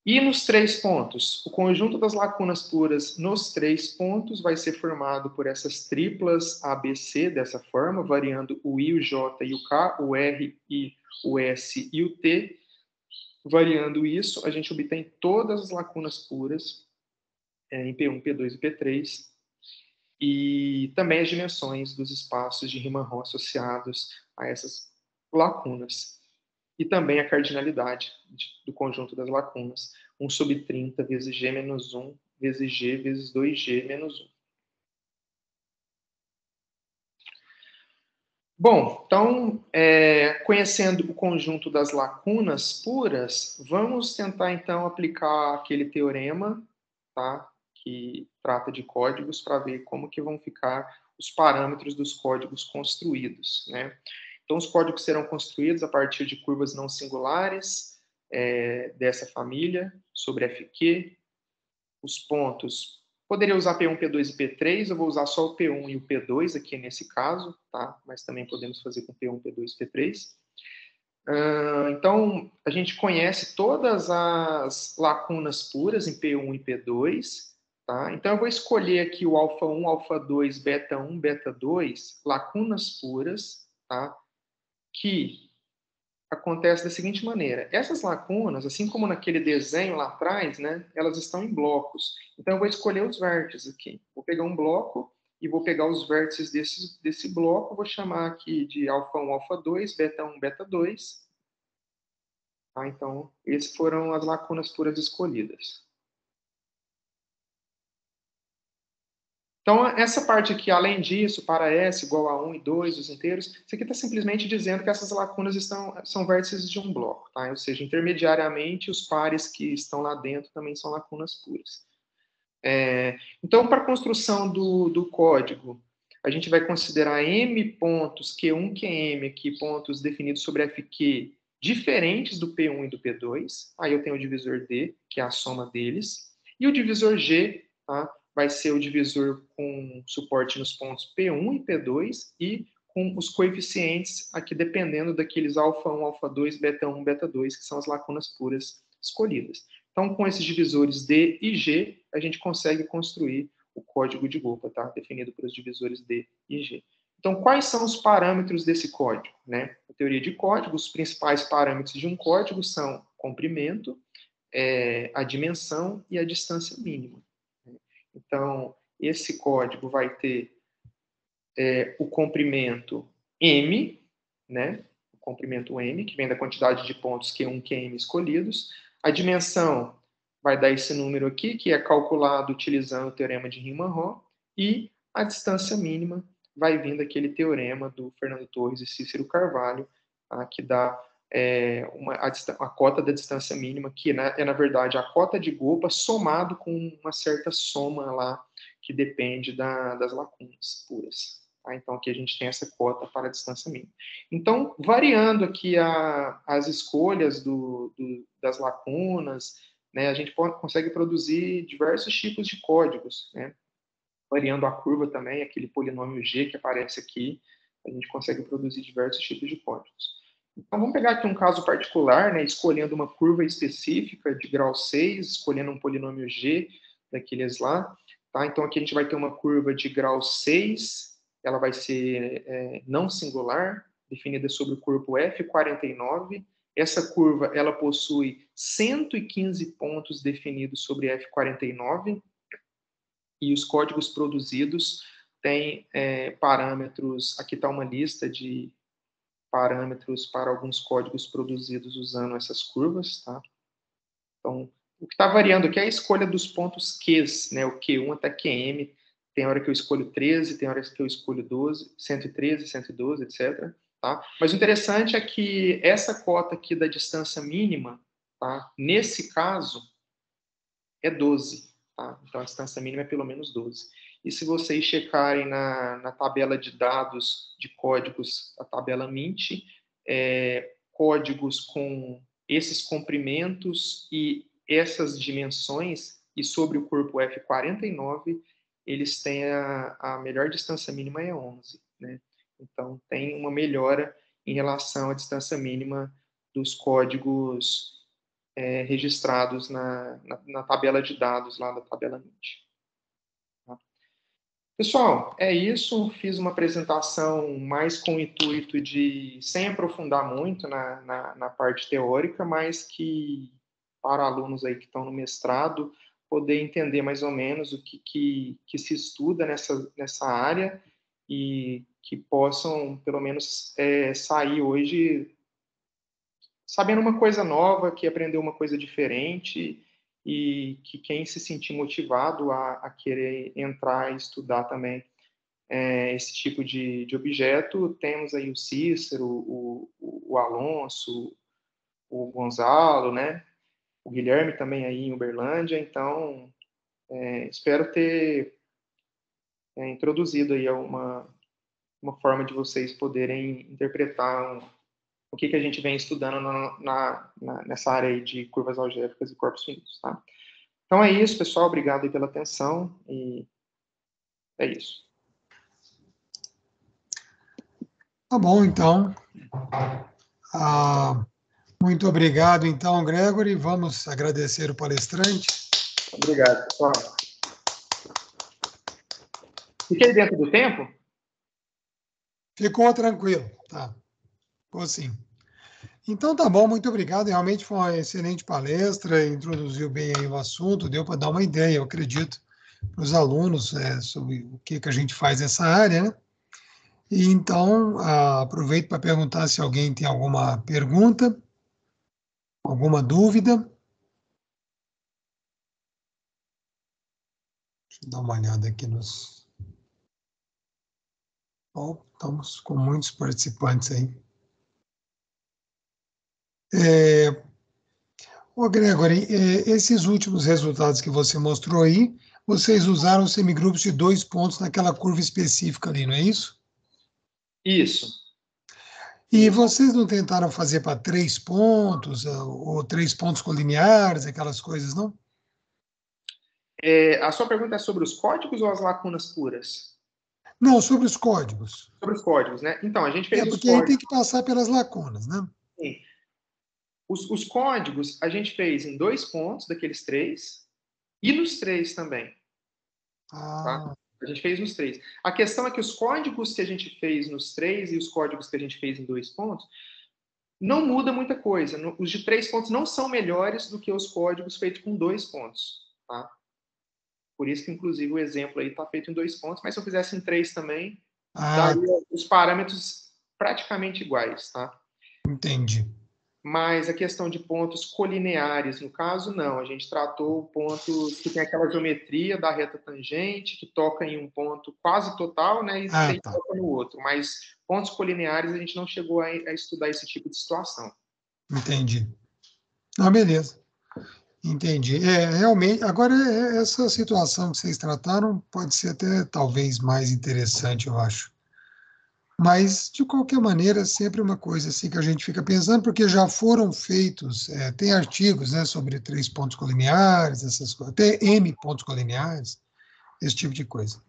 Speaker 3: E nos 3 pontos, o conjunto das lacunas puras nos 3 pontos vai ser formado por essas triplas ABC, dessa forma, variando o I, o J e o K, o R, I, o S e o T. Variando isso, a gente obtém todas as lacunas puras em P1, P2 e P3, e também as dimensões dos espaços de Riemann-Roch associados a essas lacunas. E também a cardinalidade do conjunto das lacunas, 1/30 vezes G menos 1 vezes G vezes 2G menos 1. Bom, então, conhecendo o conjunto das lacunas puras, vamos tentar, então, aplicar aquele teorema, tá? Que trata de códigos, para ver como que vão ficar os parâmetros dos códigos construídos, né? Então, os códigos serão construídos a partir de curvas não singulares dessa família, sobre FQ. Os pontos, poderia usar P1, P2 e P3, eu vou usar só o P1 e o P2 aqui nesse caso, tá? Mas também podemos fazer com P1, P2 e P3. Então, a gente conhece todas as lacunas puras em P1 e P2, tá? Então, eu vou escolher aqui o alfa 1, alfa 2, beta 1, beta 2, lacunas puras, tá? Que acontece da seguinte maneira: essas lacunas, assim como naquele desenho lá atrás, né, elas estão em blocos. Então, eu vou escolher os vértices aqui. Vou pegar um bloco e vou pegar os vértices desse bloco, vou chamar aqui de alfa 1, alfa 2, beta 1, beta 2. Tá? Então, essas foram as lacunas puras escolhidas. Então, essa parte aqui, além disso, para S igual a 1 e 2, os inteiros, isso aqui está simplesmente dizendo que essas lacunas são vértices de um bloco, tá? Ou seja, intermediariamente, os pares que estão lá dentro também são lacunas puras. Então, para a construção do código, a gente vai considerar M pontos Q1, QM, aqui, pontos definidos sobre FQ, diferentes do P1 e do P2. Aí eu tenho o divisor D, que é a soma deles. E o divisor G, tá? Vai ser o divisor com suporte nos pontos P1 e P2 e com os coeficientes aqui dependendo daqueles alfa 1, alfa 2, beta 1, beta 2, que são as lacunas puras escolhidas. Então, com esses divisores D e G, a gente consegue construir o código de Gopa, tá? Definido pelos divisores D e G. Então, quais são os parâmetros desse código, né? Na teoria de código, os principais parâmetros de um código são comprimento, a dimensão e a distância mínima. Então, esse código vai ter o comprimento M, né? O comprimento M, que vem da quantidade de pontos Q1, QM escolhidos. A dimensão vai dar esse número aqui, que é calculado utilizando o teorema de Riemann-Roch, e a distância mínima vai vir daquele teorema do Fernando Torres e Cícero Carvalho, tá? Que dá a cota da distância mínima, que na verdade, a cota de Gopa somado com uma certa soma lá, que depende das lacunas puras. Tá? Então, aqui a gente tem essa cota para a distância mínima. Então, variando aqui as escolhas das lacunas, né, a gente consegue produzir diversos tipos de códigos, né? Variando a curva também, aquele polinômio G que aparece aqui, a gente consegue produzir diversos tipos de códigos. Então, vamos pegar aqui um caso particular, né, escolhendo uma curva específica de grau 6, escolhendo um polinômio G daqueles lá. Tá? Então, aqui a gente vai ter uma curva de grau 6, ela vai ser não singular, definida sobre o corpo F49. Essa curva ela possui 115 pontos definidos sobre F49, e os códigos produzidos têm parâmetros. Aqui está uma lista de parâmetros para alguns códigos produzidos usando essas curvas. Tá? Então, o que está variando aqui é a escolha dos pontos Qs, né? O Q1 até Qm. Tem hora que eu escolho 13, tem hora que eu escolho 12, 113, 112, etc. Tá? Mas o interessante é que essa cota aqui da distância mínima, tá? Nesse caso, é 12. Tá? Então, a distância mínima é pelo menos 12. E se vocês checarem na tabela de dados de códigos, a tabela MINT, códigos com esses comprimentos e essas dimensões, e sobre o corpo F49, eles têm a melhor distância mínima é 11. Né? Então, tem uma melhora em relação à distância mínima dos códigos registrados na tabela de dados lá da tabela MINT. Tá? Pessoal, é isso. Fiz uma apresentação mais com o intuito de, sem aprofundar muito na parte teórica, mas que para alunos aí que estão no mestrado, poder entender mais ou menos o que se estuda nessa área e que possam, pelo menos, sair hoje sabendo uma coisa nova, que aprendeu uma coisa diferente e que quem se sentir motivado a querer entrar e estudar também esse tipo de objeto, temos aí o Cícero, o Alonso, o Gonzalo, né? O Guilherme também aí em Uberlândia, então espero ter introduzido aí uma forma de vocês poderem interpretar o que a gente vem estudando nessa área aí de curvas algébricas e corpos finitos, tá? Então é isso, pessoal. Obrigado aí pela atenção e é isso.
Speaker 2: Tá bom, então. Muito obrigado, então, Gregory. Vamos agradecer o palestrante.
Speaker 3: Obrigado, pessoal. Fiquei dentro do tempo?
Speaker 2: Ficou tranquilo, tá? Ficou sim. Então tá bom, muito obrigado. Realmente foi uma excelente palestra, introduziu bem aí o assunto, deu para dar uma ideia, eu acredito, para os alunos sobre o que a gente faz nessa área, né? E então, aproveito para perguntar se alguém tem alguma pergunta, alguma dúvida. Deixa eu dar uma olhada aqui nos... estamos com muitos participantes aí. Gregory, esses últimos resultados que você mostrou aí, vocês usaram semigrupos de 2 pontos naquela curva específica ali, não é isso?
Speaker 3: Isso.
Speaker 2: E vocês não tentaram fazer para 3 pontos, ou 3 pontos colineares, aquelas coisas, não?
Speaker 3: A sua pergunta é sobre os códigos ou as lacunas puras?
Speaker 2: Não, sobre os códigos.
Speaker 3: Sobre os códigos, né? Então, a gente fez os
Speaker 2: Porque aí tem
Speaker 3: códigos.
Speaker 2: que passar pelas lacunas, né?
Speaker 3: Sim. Os códigos a gente fez em 2 pontos daqueles 3 e nos 3 também. Tá? A gente fez nos 3. A questão é que os códigos que a gente fez nos 3 e os códigos que a gente fez em 2 pontos não muda muita coisa. Os de 3 pontos não são melhores do que os códigos feitos com 2 pontos. Tá? Por isso que, inclusive, o exemplo aí está feito em 2 pontos, mas se eu fizesse em 3 também, daria os parâmetros praticamente iguais. Tá?
Speaker 2: Entendi.
Speaker 3: mas a questão de pontos colineares, no caso, não. A gente tratou pontos que tem aquela geometria da reta tangente, que toca em um ponto quase total, né, e sem
Speaker 2: Tá.
Speaker 3: toca no outro. Mas pontos colineares a gente não chegou a estudar esse tipo de situação.
Speaker 2: Entendi. Beleza. Entendi. Realmente, agora, essa situação que vocês trataram pode ser até talvez mais interessante, eu acho. Mas, de qualquer maneira, é sempre uma coisa assim que a gente fica pensando, porque já foram feitos, tem artigos, né, sobre 3 pontos colineares, essas coisas, até M pontos colineares, esse tipo de coisa.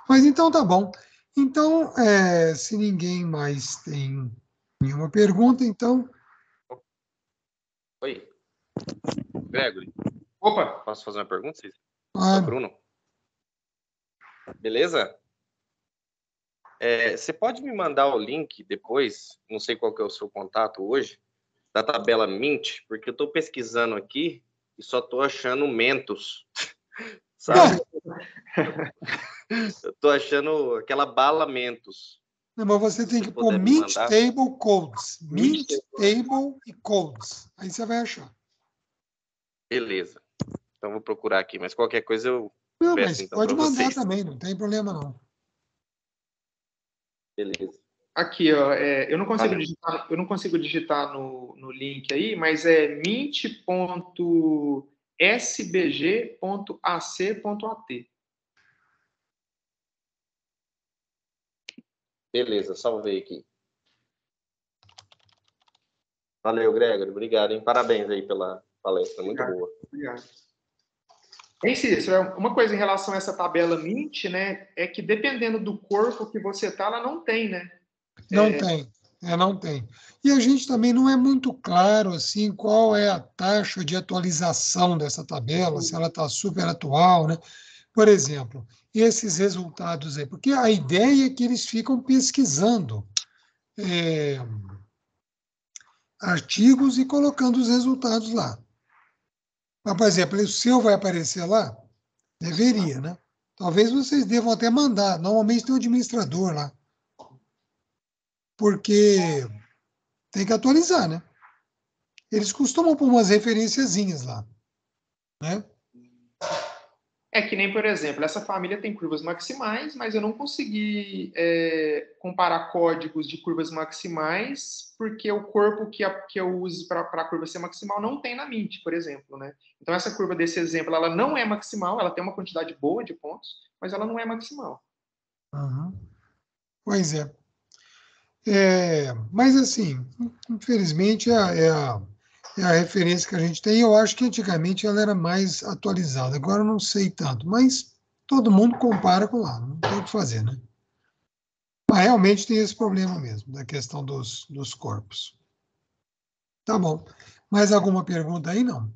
Speaker 2: Mas então tá bom. Então, se ninguém mais tem nenhuma pergunta, então.
Speaker 1: Oi, Gregory.
Speaker 3: Opa!
Speaker 1: Posso fazer uma pergunta? É o
Speaker 2: Claro.
Speaker 1: Bruno. Beleza? Você pode me mandar o link depois, não sei qual que é o seu contato hoje, da tabela Mint, porque eu estou pesquisando aqui e só estou achando Mentos, sabe? Eu estou achando aquela bala Mentos.
Speaker 2: Não, mas você tem que pôr
Speaker 1: puder me
Speaker 2: Mint
Speaker 1: mandar.
Speaker 2: Table Codes. Mint Table e Codes. Aí você vai achar.
Speaker 1: Beleza. Então vou procurar aqui, mas qualquer coisa eu
Speaker 2: Não,
Speaker 1: peço
Speaker 2: mas
Speaker 1: então
Speaker 2: pode
Speaker 1: para
Speaker 2: mandar
Speaker 1: vocês.
Speaker 2: também, não tem problema não.
Speaker 1: Beleza.
Speaker 3: Aqui, ó, eu não consigo digitar no link aí, mas é mint.sbg.ac.at.
Speaker 1: Beleza, salvei aqui. Valeu, Gregory. Obrigado, hein? Parabéns aí pela palestra, muito boa.
Speaker 3: Obrigado. Isso é uma coisa em relação a essa tabela Mint, né? É que dependendo do corpo que você tá, ela não tem, né?
Speaker 2: Não tem. Não tem. E a gente também não é muito claro assim qual é a taxa de atualização dessa tabela, se ela está super atual, né? Por exemplo, esses resultados aí, porque a ideia é que eles ficam pesquisando artigos e colocando os resultados lá. Mas, por exemplo, o seu vai aparecer lá? Deveria, né? Talvez vocês devam até mandar. Normalmente tem um administrador lá. Porque tem que atualizar, né? Eles costumam pôr umas referenciazinhas lá, né?
Speaker 3: É que nem, por exemplo, essa família tem curvas maximais, mas eu não consegui comparar códigos de curvas maximais, porque o corpo que eu uso para a curva ser maximal não tem na Mint, por exemplo, né? Então, essa curva desse exemplo, ela não é maximal, ela tem uma quantidade boa de pontos, mas ela não é maximal.
Speaker 2: Uhum. Pois é. Mas, assim, infelizmente, é a referência que a gente tem. Eu acho que antigamente ela era mais atualizada. Agora eu não sei tanto, mas todo mundo compara com lá. Não tem o que fazer, né? Mas realmente tem esse problema mesmo, da questão dos corpos. Tá bom. Mais alguma pergunta aí? Não.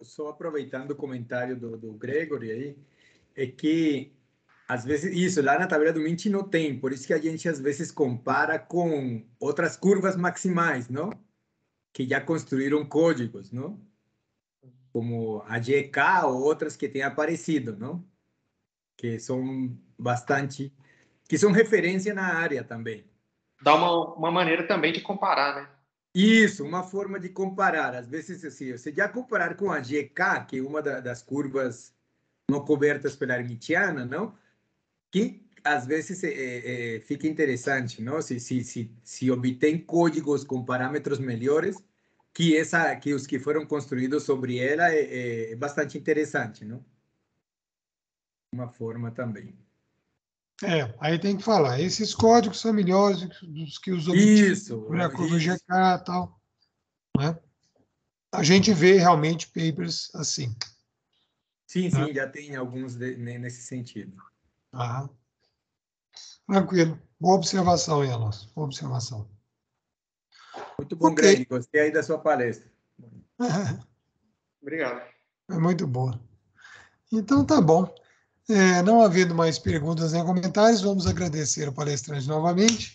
Speaker 4: Só aproveitando o comentário do Gregory aí, é que às vezes isso lá na tabela do Mint não tem, por isso que a gente às vezes compara com outras curvas maximais, não? Que já construíram códigos, não? Como a GK ou outras que têm aparecido, não? Que são bastante, que são referência na área também.
Speaker 3: Dá uma maneira também de comparar, né?
Speaker 4: Isso, uma forma de comparar. Às vezes, assim, você já comparar com a GK, que é uma das curvas não cobertas pela hermitiana, não? Que às vezes fica interessante, não? Se obtém códigos com parâmetros melhores, que os que foram construídos sobre ela é bastante interessante, não? Uma forma também.
Speaker 2: Aí tem que falar. Esses códigos são melhores dos que os obtidos
Speaker 4: Isso,
Speaker 2: na curva
Speaker 4: isso.
Speaker 2: GK e tal. Né? A gente vê realmente papers assim.
Speaker 4: Sim,
Speaker 2: Né?
Speaker 4: sim, já tem alguns nesse sentido.
Speaker 2: Ah, tranquilo. Boa observação, Janos. Boa observação.
Speaker 4: Muito bom, Greg. Gostei aí da sua palestra.
Speaker 3: Obrigado.
Speaker 2: É muito boa. Então, tá bom. Não havendo mais perguntas nem comentários, vamos agradecer ao palestrante novamente.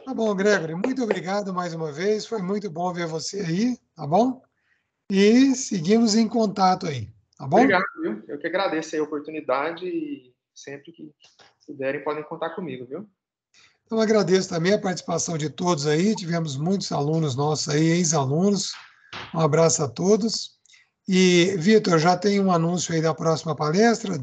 Speaker 2: Tá bom, Gregory, muito obrigado mais uma vez. Foi muito bom ver você aí, tá bom? E seguimos em contato aí, tá bom?
Speaker 3: Obrigado, viu? Eu que agradeço aí a oportunidade e sempre que puderem, podem contar comigo, viu?
Speaker 2: Então, agradeço também a participação de todos aí. Tivemos muitos alunos nossos aí, ex-alunos. Um abraço a todos. E, Vitor, já tem um anúncio aí da próxima palestra?